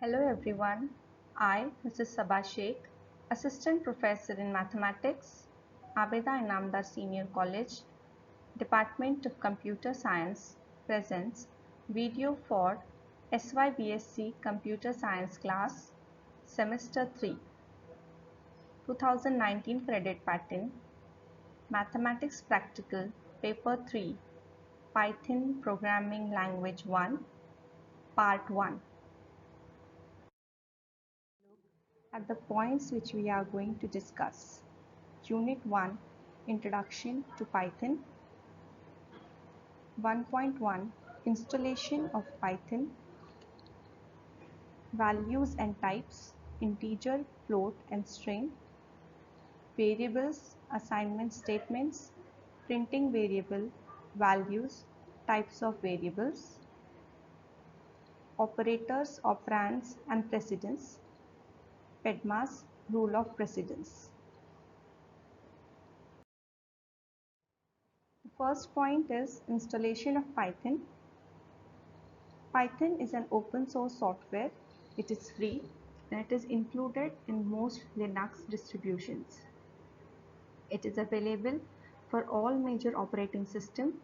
Hello everyone, I, Mrs. Sabah Sheikh, Assistant Professor in Mathematics, Abeda Inamdar Senior College, Department of Computer Science, presents video for SYBSc Computer Science class, Semester 3, 2019 credit pattern, Mathematics Practical, Paper 3, Python Programming Language 1, Part 1. At the points which we are going to discuss. Unit 1 Introduction to Python 1.1 Installation of Python Values and types integer, float and string variables, assignment statements, printing variable, values, types of variables, operators, operands and precedence, PEDMAS, rule of precedence. The first point is installation of Python. Python is an open source software. It is free and it is included in most Linux distributions. It is available for all major operating systems.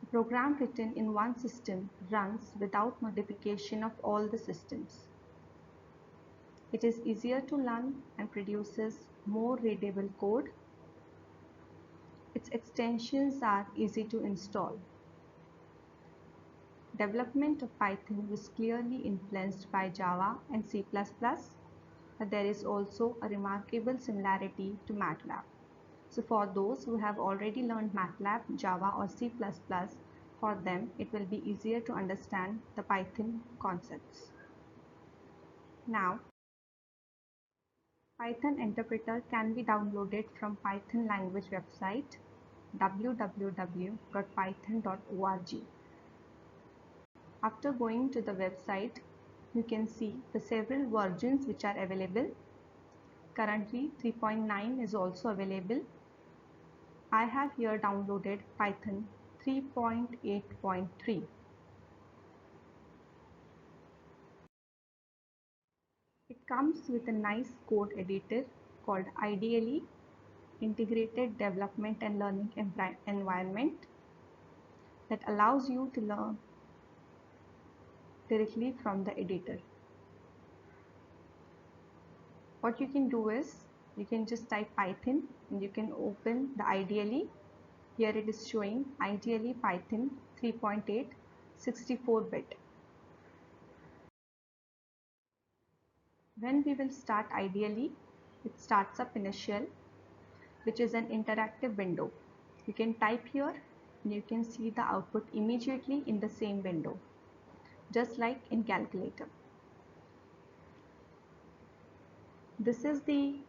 A program written in one system runs without modification of all the systems. It is easier to learn and produces more readable code. Its extensions are easy to install. Development of Python was clearly influenced by Java and C++, but there is also a remarkable similarity to MATLAB. So for those who have already learned MATLAB, Java or C++, for them it will be easier to understand the Python concepts. Now, Python interpreter can be downloaded from Python language website www.python.org. After going to the website, you can see the several versions which are available. Currently 3.9 is also available. I have here downloaded Python 3.8.3. It comes with a nice code editor called IDLE, Integrated Development and Learning Environment, that allows you to learn directly from the editor. What you can do is, you can just type Python and you can open the IDLE. Here it is showing IDLE Python 3.8 64-bit. When we will start IDLE, it starts up in a shell, which is an interactive window. You can type here and you can see the output immediately in the same window, just like in calculator. This is the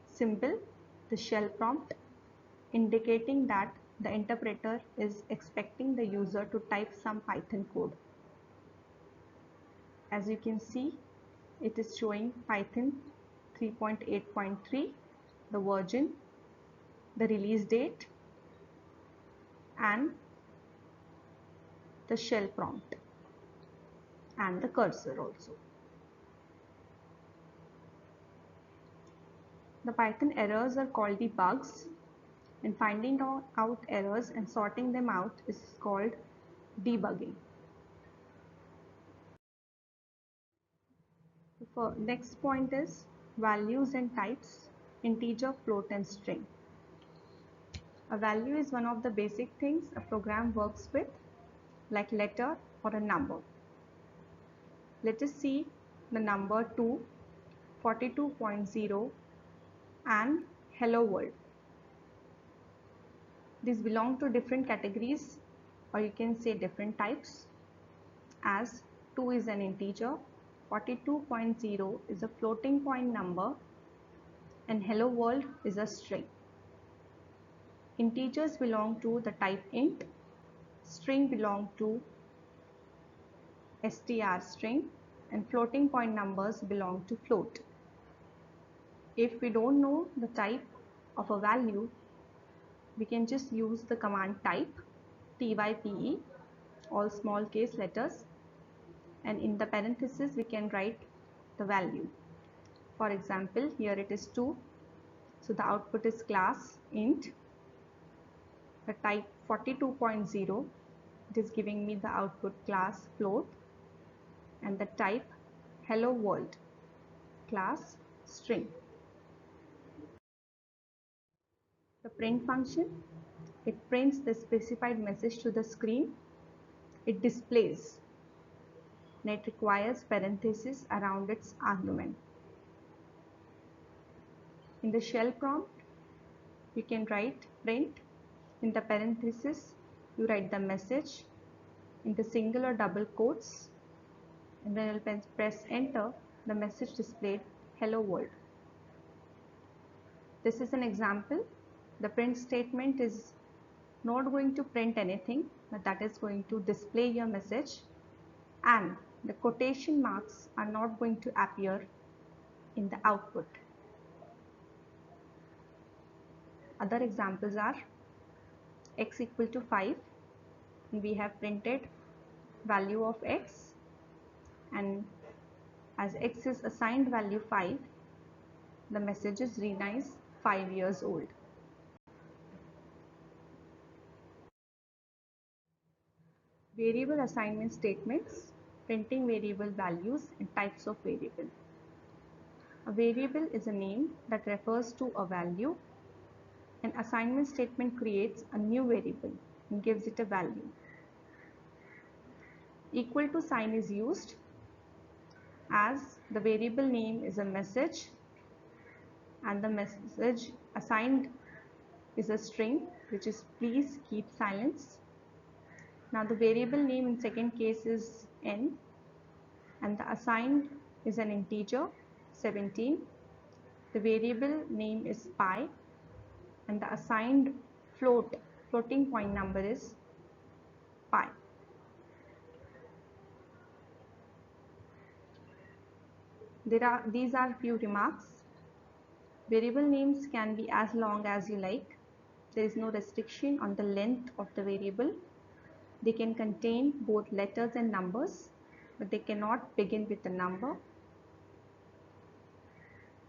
symbol, the shell prompt, indicating that the interpreter is expecting the user to type some Python code. As you can see, it is showing Python 3.8.3, the version, the release date, and the shell prompt, and the cursor also. The Python errors are called the bugs, and finding out errors and sorting them out is called debugging. The next point is values and types, integer, float and string. A value is one of the basic things a program works with, like letter or a number. Let us see the number 2, 42.0 and hello world. These belong to different categories, or you can say different types, as 2 is an integer, 42.0 is a floating point number, and hello world is a string. Integers belong to the type int, string belong to str string, and floating point numbers belong to float. If we don't know the type of a value, we can just use the command type, type, all small case letters, and in the parenthesis we can write the value. For example, here it is 2, so the output is class int, the type 42.0, it is giving me the output class float, and the type hello world, class string. The print function, it prints the specified message to the screen. It displays and it requires parentheses around its argument. In the shell prompt, you can write print, in the parenthesis you write the message in the single or double quotes, and when you press enter, the message displayed hello world. This is an example. The print statement is not going to print anything, but that is going to display your message, and the quotation marks are not going to appear in the output. Other examples are x equal to 5, and we have printed value of x, and as x is assigned value 5, the message is Reena is 5 years old. Variable assignment statements, printing variable values and types of variable. A variable is a name that refers to a value. An assignment statement creates a new variable and gives it a value. Equal to sign is used as the variable name is a message and the message assigned is a string, which is please keep silence. Now the variable name in second case is n, and the assigned is an integer 17. The variable name is pi, and the assigned floating point number is pi. These are few remarks. Variable names can be as long as you like. There is no restriction on the length of the variable. They can contain both letters and numbers, but they cannot begin with a number.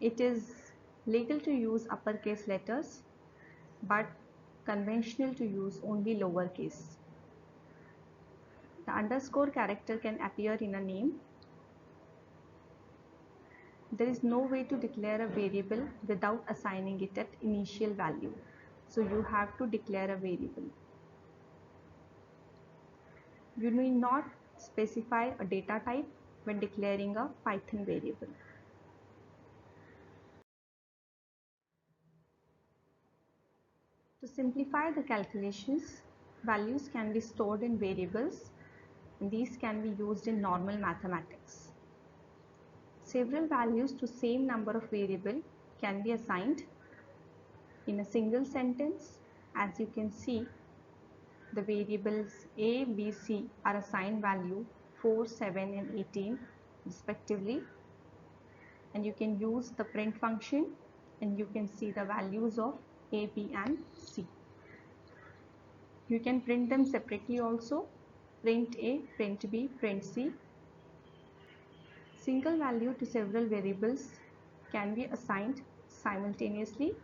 It is legal to use uppercase letters, but conventional to use only lowercase. The underscore character can appear in a name. There is no way to declare a variable without assigning it at initial value. So you have to declare a variable. You need not specify a data type when declaring a Python variable. To simplify the calculations, values can be stored in variables, and these can be used in normal mathematics. Several values to same number of variable can be assigned in a single sentence. As you can see, the variables a, b, c are assigned value 4, 7 and 18 respectively, and you can use the print function and you can see the values of a, b and c. You can print them separately also, print a, print b, print c. Single value to several variables can be assigned simultaneously.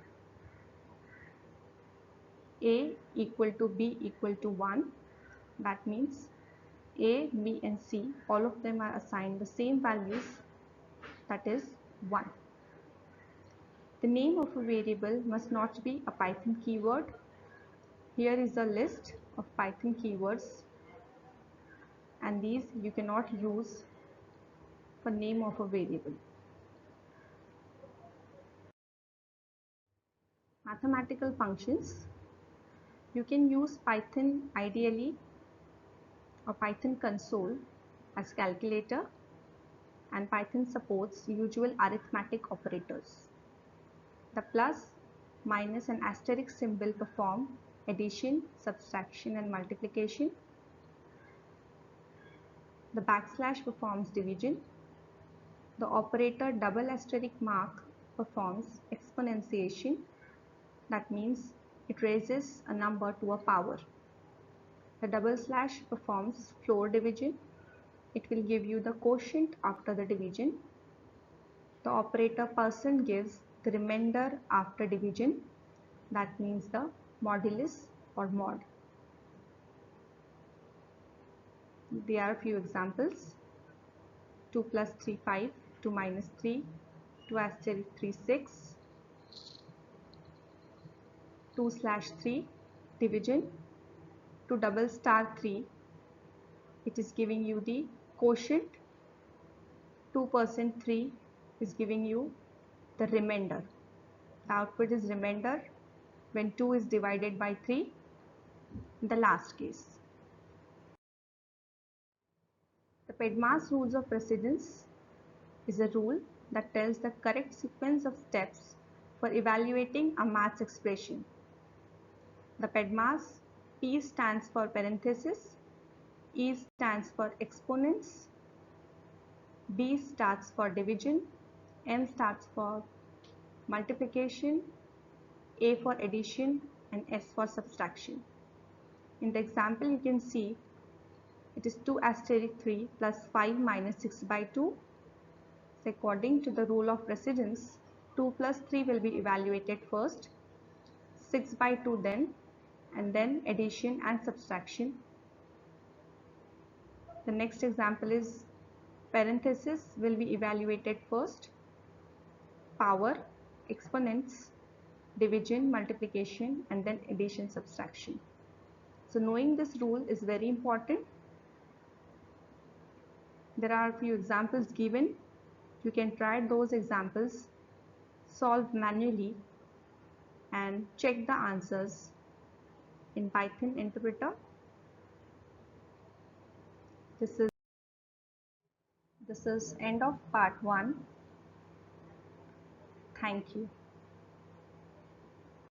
A equal to B equal to 1. That means A, B and C, all of them are assigned the same values, that is 1. The name of a variable must not be a Python keyword. Here is a list of Python keywords, and these you cannot use for name of a variable. Mathematical functions. You can use Python ideally or Python console as calculator, and Python supports usual arithmetic operators. The plus, minus and asterisk symbol perform addition, subtraction and multiplication. The backslash performs division. The operator double asterisk mark performs exponentiation. That means it raises a number to a power. The double slash performs floor division. it will give you the quotient after the division. The operator % gives the remainder after division, that means the modulus or mod. There are a few examples. 2 plus 3 5, 2 minus 3, 2 asterisk 3 6, 2 slash 3 division, 2 double star 3, it is giving you the quotient, 2% 3 is giving you the remainder. The output is remainder when 2 is divided by 3 in the last case. The PEDMAS rules of precedence is a rule that tells the correct sequence of steps for evaluating a maths expression. The PEDMAS, P stands for parenthesis, E stands for exponents, B stands for division, M stands for multiplication, A for addition, and S for subtraction. In the example you can see it is 2 asterisk 3 plus 5 minus 6 by 2. So according to the rule of precedence, 2 plus 3 will be evaluated first, 6 by 2 then, and then addition and subtraction. The next example is parenthesis will be evaluated first, power, exponents, division, multiplication, and then addition, subtraction. So knowing this rule is very important. There are a few examples given. You can try those examples, solve manually, and check the answers in Python interpreter. This is end of part 1. Thank you.